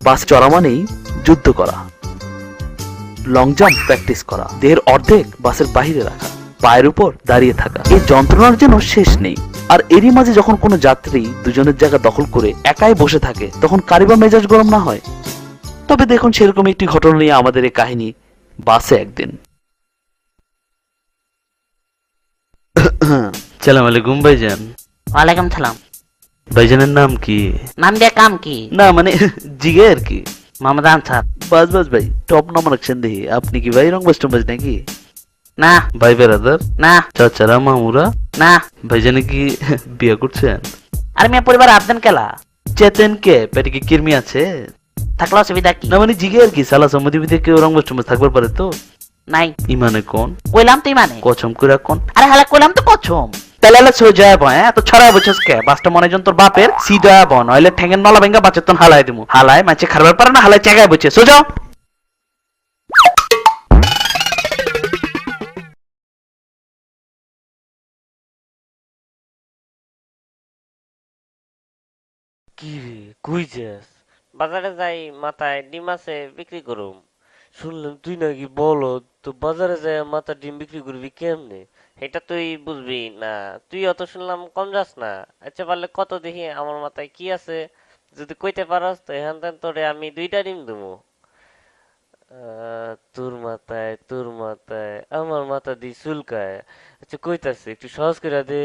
বাস চড়া মানেই যুদ্ধ করা, লং জাম্প প্র্যাকটিস করা, দেহের অর্ধেক বাসের বাহিরে রাখা, পায়ের উপর দাঁড়িয়ে থাকা, এই যন্ত্রণার যেন শেষ নেই। আর এরই মাঝে যখন কোনো যাত্রী দুজনের জায়গা দখল করে একাই বসে থাকে, তখন কারিবা মেজাজ গরম না হয়? তবে দেখুন, সেরকম একটি ঘটনা নিয়ে আমাদের এই কাহিনী। বাসে একদিন। সালাম আলাইকুম ভাইজান। ওয়ালাইকুম সালাম। ভাইজানের নাম কি? নাম দিয়ে কাম কি? না মানে জিগে আর কি। মোহাম্মদ আনসার। বাস বাস ভাই, টপ নাম রাখছেন দেখি। আপনি কি ভাই রংবাজ টংবাজ নাকি? না ভাই বেরাদার? না চাচারা মামুরা? না। ভাইজানে কি বিয়ে করছেন? আর মেয়ে পরিবার আবদান কেলা চেতেন কে? পেটে কি কিরমি আছে? থাকলে অসুবিধা কি? না মানে জিগে আর কি। সালা সম্মতি বিদে কেউ রংবাজ টংবাজ থাকবার পারে তো? নাই। ইমানে কোন? কইলাম তুই মানে কচম করে কোন? আরে হালা কইলাম তো কছম। তাহলে সোজা বয় এত ছড়ায় বছস কে? বাসটা মনে জন তোর বাপের সিধা বন হইলে ঠেঙ্গের নলা ভেঙ্গা বাচ্চা তন হালাই দিমু। হালায় মাছে খারবার পারে না, হালায় জায়গায় বসে সোজা। কি রে কই যাস? বাজারে যাই, মাথায় ডিম আছে বিক্রি করুম। শুনলাম তুই নাকি বলো তো বাজারে যাই মাথা ডিম বিক্রি করবি কেমনে? এটা তুই বুঝবি না। তুই অত শুনলাম কম যাস না। আচ্ছা পারলে কত দেখি আমার মাথায় কি আছে, যদি কইতে পারস তো এখান থেকে তোরে আমি 2টা ডিম দেবো। তোর মাথায় আমার মাথা দিয়ে চুলকায়। আচ্ছা কইতাছে একটু সহজ করে দে।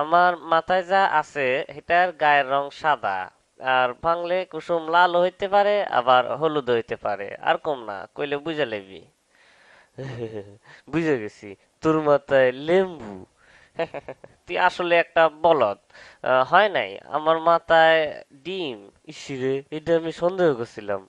আমার মাথায় যা আছে এটার গায়ের রং সাদা, আর ভাঙলে কুসুম লাল হইতে পারে আবার হলুদ হইতে পারে, আর কম না কইলে বুঝে লেবি। বুঝে গেছি, তোর মাথায় লেম্বু। তুই আসলে একটা বলদ। হয় নাই আমার মাথায় ডিম। ইসিরে, এটা আমি সন্দেহ করছিলাম।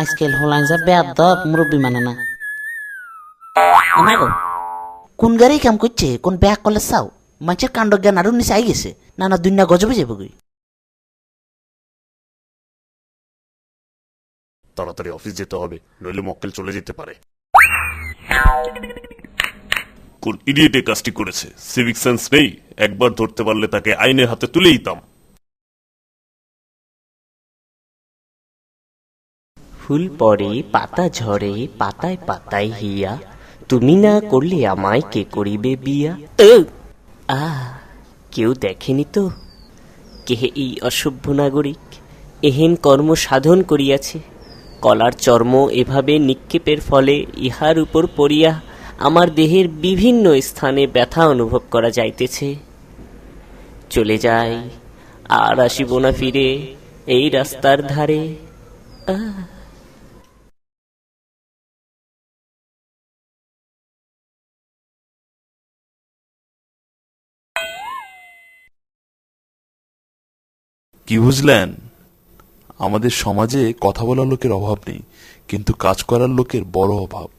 আজকাল হলাইন যা বেয়াদব মুরব্বি মানে না। আমাগো কোন গাড়ি কাম করছে, কোন ব্যাগ কলে চাও মানুষের কাণ্ড জ্ঞান আরো নিচে আই গেছে। না না দুনিয়া গজবে যাবে গই। তাড়াতাড়ি অফিস যেতে হবে, নইলে মক্কেল চলে যেতে পারে। কোন ইডিয়েট এই কাজটি করেছে? সিভিক সেন্স নেই? একবার ধরতে পারলে তাকে আইনের হাতে তুলে দিতাম। ফুল পড়ে পাতা ঝরে পাতায় পাতায় হিয়া, তুমি না করলে আমায় কে করিবে বিয়া? আ কেউ দেখেনি তো কে এই অসভ্য নাগরিক এহেন কর্ম সাধন করিয়াছে। কলার চর্ম এভাবে নিক্ষেপের ফলে ইহার উপর পড়িয়া আমার দেহের বিভিন্ন স্থানে ব্যথা অনুভব করা যাইতেছে। চলে যাই, আর আসিব না ফিরে এই রাস্তার ধারে। কি বুঝলেন? আমাদের সমাজে কথা বলার লোকের অভাব নেই, কিন্তু কাজ করার লোকের বড় অভাব।